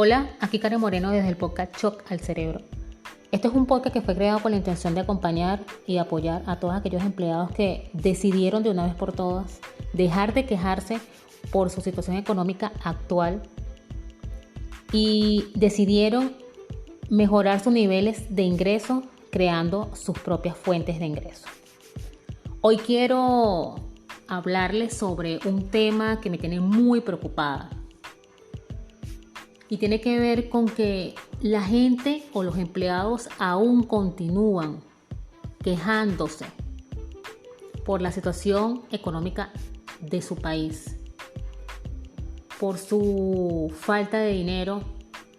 Hola, aquí Karen Moreno desde el podcast Shock al Cerebro. Este es un podcast que fue creado con la intención de acompañar y apoyar a todos aquellos empleados que decidieron de una vez por todas dejar de quejarse por su situación económica actual y decidieron mejorar sus niveles de ingreso creando sus propias fuentes de ingreso. Hoy quiero hablarles sobre un tema que me tiene muy preocupada. Y tiene que ver con que la gente o los empleados aún continúan quejándose por la situación económica de su país, por su falta de dinero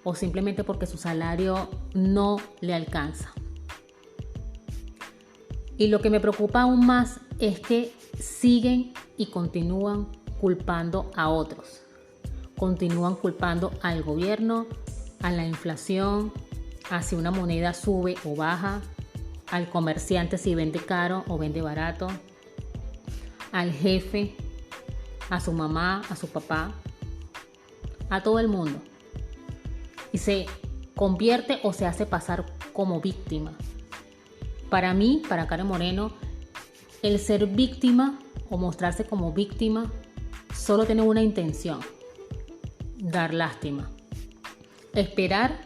o simplemente porque su salario no le alcanza. Y lo que me preocupa aún más es que siguen y continúan culpando a otros. Continúan culpando al gobierno, a la inflación, a si una moneda sube o baja, al comerciante si vende caro o vende barato, al jefe, a su mamá, a su papá, a todo el mundo. Y se convierte o se hace pasar como víctima. Para mí, para Karen Moreno, el ser víctima o mostrarse como víctima solo tiene una intención: dar lástima, esperar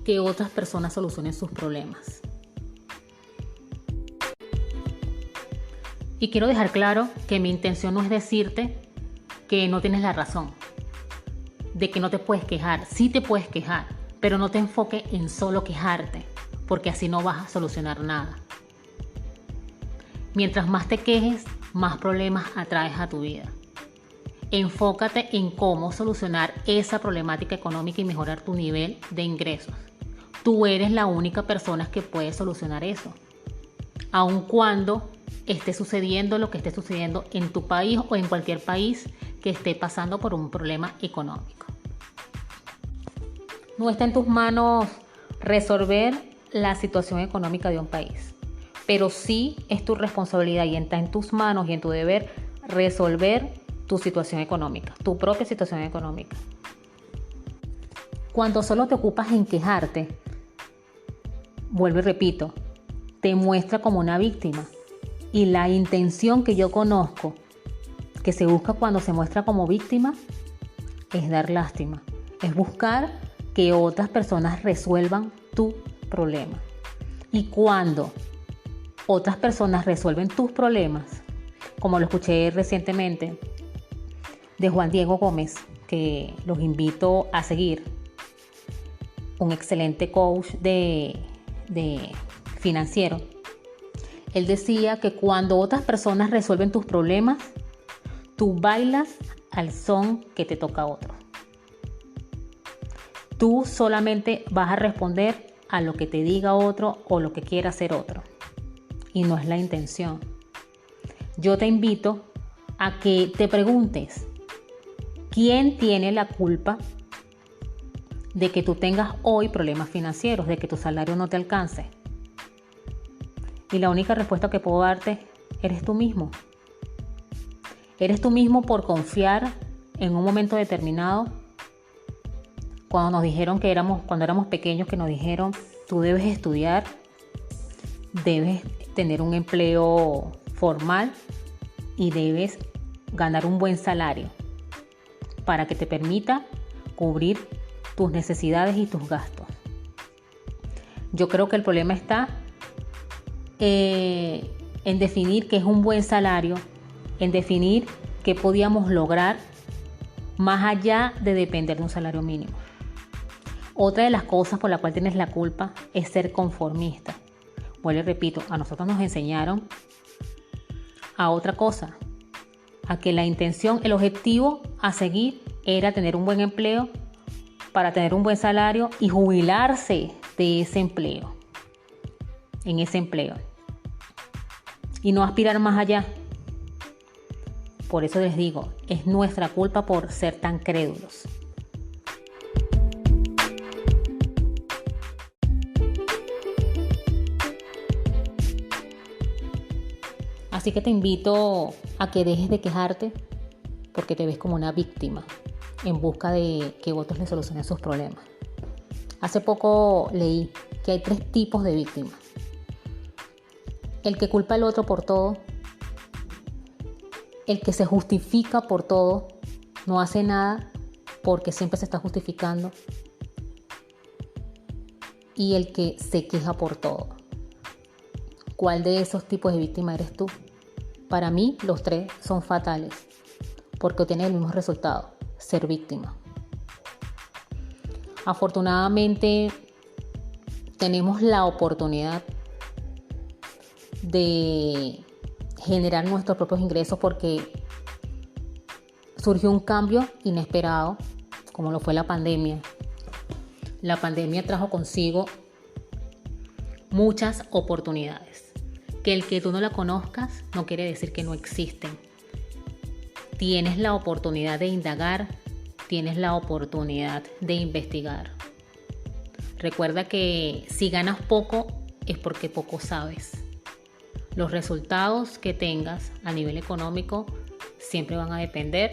que otras personas solucionen sus problemas. Y quiero dejar claro que mi intención no es decirte que no tienes la razón, de que no te puedes quejar. Sí te puedes quejar, pero no te enfoques en solo quejarte, porque así no vas a solucionar nada. Mientras más te quejes, más problemas atraes a tu vida. Enfócate en cómo solucionar esa problemática económica y mejorar tu nivel de ingresos. Tú eres la única persona que puede solucionar eso, aun cuando esté sucediendo lo que esté sucediendo en tu país o en cualquier país que esté pasando por un problema económico. No está en tus manos resolver la situación económica de un país, pero sí es tu responsabilidad y está en tus manos y en tu deber resolver tu situación económica, tu propia situación económica. Cuando solo te ocupas en quejarte, vuelvo y repito, te muestra como una víctima. Y la intención que yo conozco, que se busca cuando se muestra como víctima, es dar lástima. Es buscar que otras personas resuelvan tu problema. Y cuando otras personas resuelven tus problemas, como lo escuché recientemente de Juan Diego Gómez, que los invito a seguir, un excelente coach de financiero. Él decía que cuando otras personas resuelven tus problemas, tú bailas al son que te toca a otro. Tú solamente vas a responder a lo que te diga otro o lo que quiera hacer otro. Y no es la intención. Yo te invito a que te preguntes: ¿quién tiene la culpa de que tú tengas hoy problemas financieros, de que tu salario no te alcance? Y la única respuesta que puedo darte, eres tú mismo. Eres tú mismo por confiar en un momento determinado. Cuando éramos pequeños, que nos dijeron: tú debes estudiar, debes tener un empleo formal y debes ganar un buen salario para que te permita cubrir tus necesidades y tus gastos. Yo creo que el problema está en definir qué es un buen salario, en definir qué podíamos lograr más allá de depender de un salario mínimo. Otra de las cosas por la cual tienes la culpa es ser conformista. Vuelvo y repito, a nosotros nos enseñaron a otra cosa, a que la intención, el objetivo a seguir era tener un buen empleo para tener un buen salario y jubilarse de ese empleo, en ese empleo, y no aspirar más allá. Por eso les digo, es nuestra culpa por ser tan crédulos. Así que te invito a que dejes de quejarte porque te ves como una víctima en busca de que otros le solucionen sus problemas. Hace poco leí que hay 3 tipos de víctimas. El que culpa al otro por todo, el que se justifica por todo, no hace nada porque siempre se está justificando, y el que se queja por todo. ¿Cuál de esos tipos de víctima eres tú? Para mí, los 3 son fatales, porque obtienen el mismo resultado: ser víctima. Afortunadamente, tenemos la oportunidad de generar nuestros propios ingresos, porque surgió un cambio inesperado, como lo fue la pandemia. La pandemia trajo consigo muchas oportunidades. Que el que tú no la conozcas no quiere decir que no existen. Tienes la oportunidad de indagar, tienes la oportunidad de investigar. Recuerda que si ganas poco es porque poco sabes. Los resultados que tengas a nivel económico siempre van a depender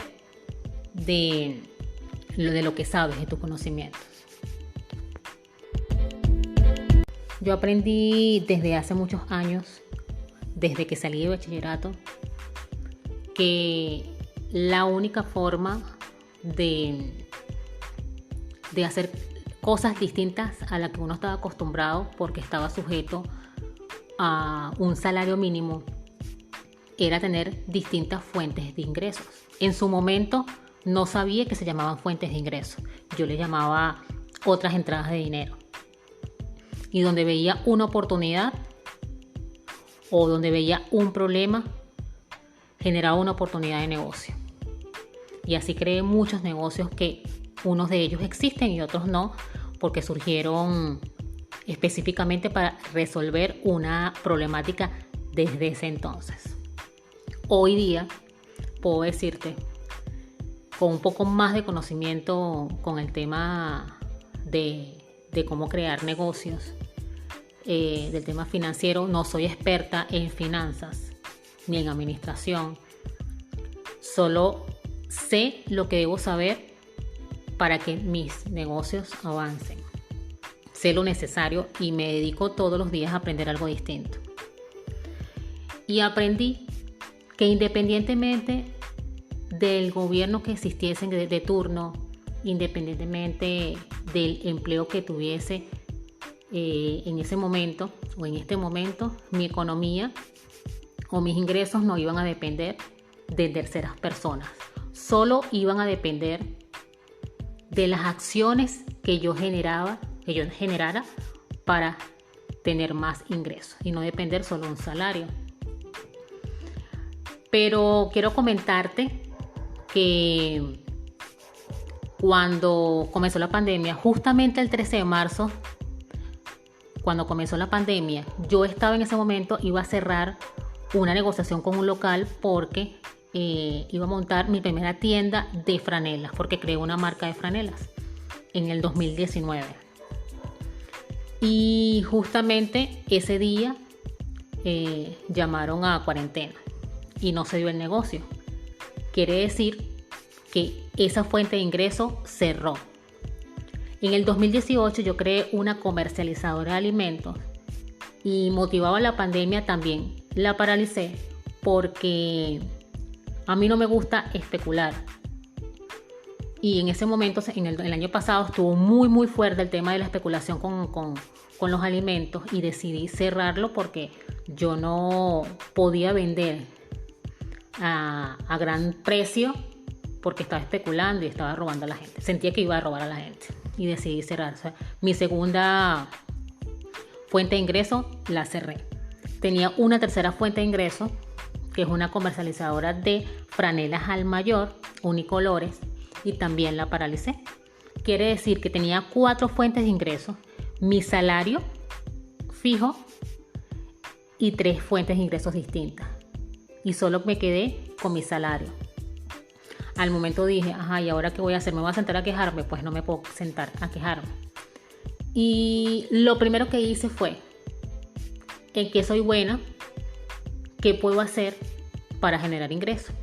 de lo que sabes, de tus conocimientos. Yo aprendí desde hace muchos años, desde que salí de bachillerato, que la única forma de hacer cosas distintas a las que uno estaba acostumbrado, porque estaba sujeto a un salario mínimo, era tener distintas fuentes de ingresos. En su momento no sabía que se llamaban fuentes de ingresos. Yo le llamaba otras entradas de dinero. Y donde veía una oportunidad o donde veía un problema, generaba una oportunidad de negocio. Y así creé muchos negocios, que unos de ellos existen y otros no, porque surgieron específicamente para resolver una problemática desde ese entonces. Hoy día puedo decirte, con un poco más de conocimiento con el tema de cómo crear negocios, del tema financiero, no soy experta en finanzas ni en administración. Solo sé lo que debo saber para que mis negocios avancen. Sé lo necesario y me dedico todos los días a aprender algo distinto. Y aprendí que independientemente del gobierno que existiese de turno, independientemente del empleo que tuviese en ese momento o en este momento, mi economía o mis ingresos no iban a depender de terceras personas. Solo iban a depender de las acciones que yo generara para tener más ingresos y no depender solo de un salario. Pero quiero comentarte que cuando comenzó la pandemia, justamente el 13 de marzo, cuando comenzó la pandemia, yo estaba en ese momento, iba a cerrar una negociación con un local porque iba a montar mi primera tienda de franelas, porque creé una marca de franelas en el 2019. Y justamente ese día llamaron a cuarentena y no se dio el negocio. Quiere decir que esa fuente de ingreso cerró. En el 2018 yo creé una comercializadora de alimentos y motivado a la pandemia también la paralicé, porque a mí no me gusta especular. Y en ese momento, el año pasado, estuvo muy fuerte el tema de la especulación con los alimentos, y decidí cerrarlo porque yo no podía vender a gran precio, porque estaba especulando y estaba robando a la gente. Sentía que iba a robar a la gente y decidí cerrar. O sea, mi segunda fuente de ingreso la cerré. Tenía una tercera fuente de ingreso, que es una comercializadora de franelas al mayor, unicolores, y también la paralicé. Quiere decir que tenía 4 fuentes de ingresos: mi salario fijo y 3 fuentes de ingresos distintas. Y solo me quedé con mi salario. Al momento dije, ¿y ahora qué voy a hacer? ¿Me voy a sentar a quejarme? Pues no me puedo sentar a quejarme. Y lo primero que hice fue, ¿en qué soy buena? ¿Qué puedo hacer para generar ingresos?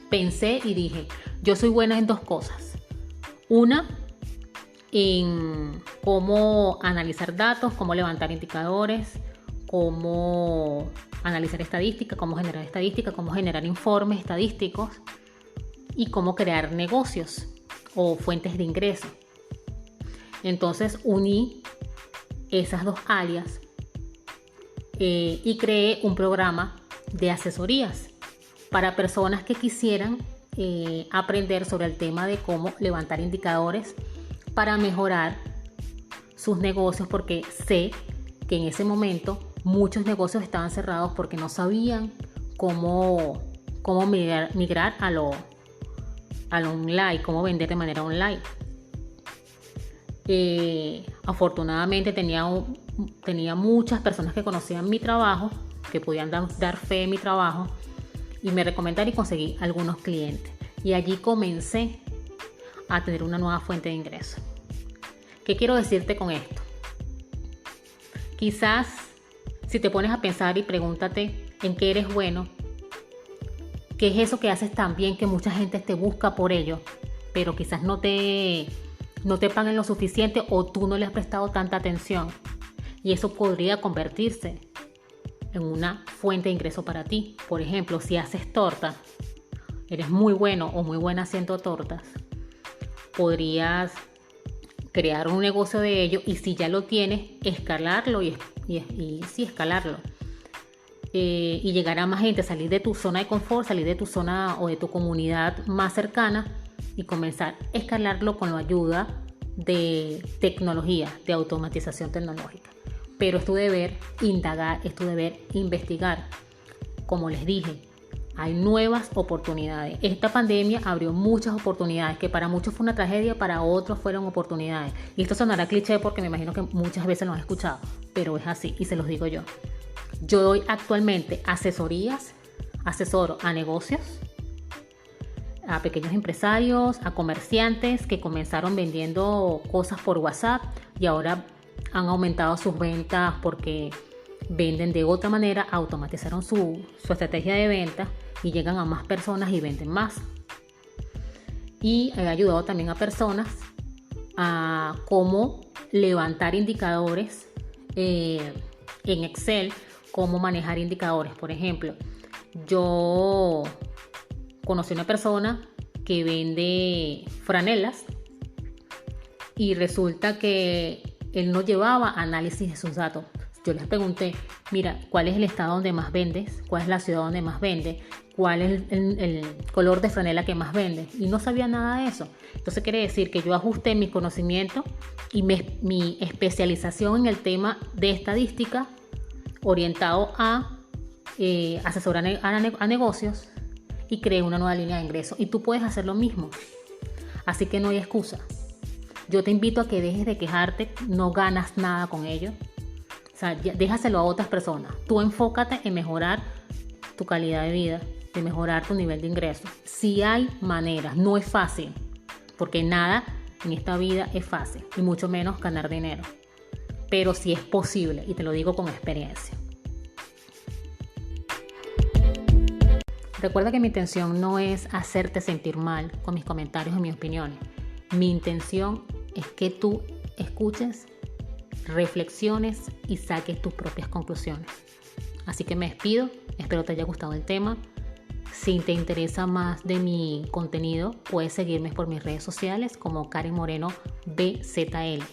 pensé y dije, yo soy buena en dos cosas. Una, en cómo analizar datos, cómo levantar indicadores, cómo analizar estadística, cómo generar informes estadísticos y cómo crear negocios o fuentes de ingreso. Entonces uní esas dos áreas y creé un programa de asesorías para personas que quisieran aprender sobre el tema de cómo levantar indicadores para mejorar sus negocios, porque sé que en ese momento muchos negocios estaban cerrados porque no sabían cómo migrar a lo online, cómo vender de manera online. Afortunadamente tenía muchas personas que conocían mi trabajo, que podían dar fe de mi trabajo y me recomendaron y conseguí algunos clientes. Y allí comencé a tener una nueva fuente de ingreso. ¿Qué quiero decirte con esto? Quizás si te pones a pensar y pregúntate en qué eres bueno, qué es eso que haces tan bien que mucha gente te busca por ello, pero quizás no te paguen lo suficiente o tú no le has prestado tanta atención. Y eso podría convertirse en una fuente de ingreso para ti. Por ejemplo, si haces tortas, eres muy bueno o muy buena haciendo tortas, podrías crear un negocio de ello y si ya lo tienes, escalarlo y escalarlo. Y llegar a más gente, salir de tu zona de confort, salir de tu zona o de tu comunidad más cercana y comenzar a escalarlo con la ayuda de tecnología, de automatización tecnológica. Pero es tu deber indagar, es tu deber investigar. Como les dije, hay nuevas oportunidades. Esta pandemia abrió muchas oportunidades, que para muchos fue una tragedia, para otros fueron oportunidades. Y esto sonará cliché porque me imagino que muchas veces lo han escuchado, pero es así y se los digo yo. Yo doy actualmente asesoro a negocios, a pequeños empresarios, a comerciantes que comenzaron vendiendo cosas por WhatsApp y ahora han aumentado sus ventas porque venden de otra manera, automatizaron su estrategia de venta y llegan a más personas y venden más. Y he ayudado también a personas a cómo levantar indicadores en Excel, cómo manejar indicadores. Por ejemplo, yo conocí una persona que vende franelas y resulta que él no llevaba análisis de sus datos. Yo les pregunté, mira, ¿cuál es el estado donde más vendes? ¿Cuál es la ciudad donde más vende? ¿Cuál es el color de franela que más vende? Y no sabía nada de eso. Entonces quiere decir que yo ajusté mi conocimiento y mi especialización en el tema de estadística orientado a asesorar a negocios y creé una nueva línea de ingresos. Y tú puedes hacer lo mismo. Así que no hay excusa. Yo te invito a que dejes de quejarte, no ganas nada con ello. O sea, déjaselo a otras personas. Tú enfócate en mejorar tu calidad de vida, en mejorar tu nivel de ingreso. Si hay maneras, no es fácil, porque nada en esta vida es fácil, y mucho menos ganar dinero. Pero sí es posible, y te lo digo con experiencia. Recuerda que mi intención no es hacerte sentir mal con mis comentarios y mis opiniones. Mi intención es que tú escuches, reflexiones y saques tus propias conclusiones. Así que me despido, espero te haya gustado el tema. Si te interesa más de mi contenido, puedes seguirme por mis redes sociales como Karen Moreno BZL.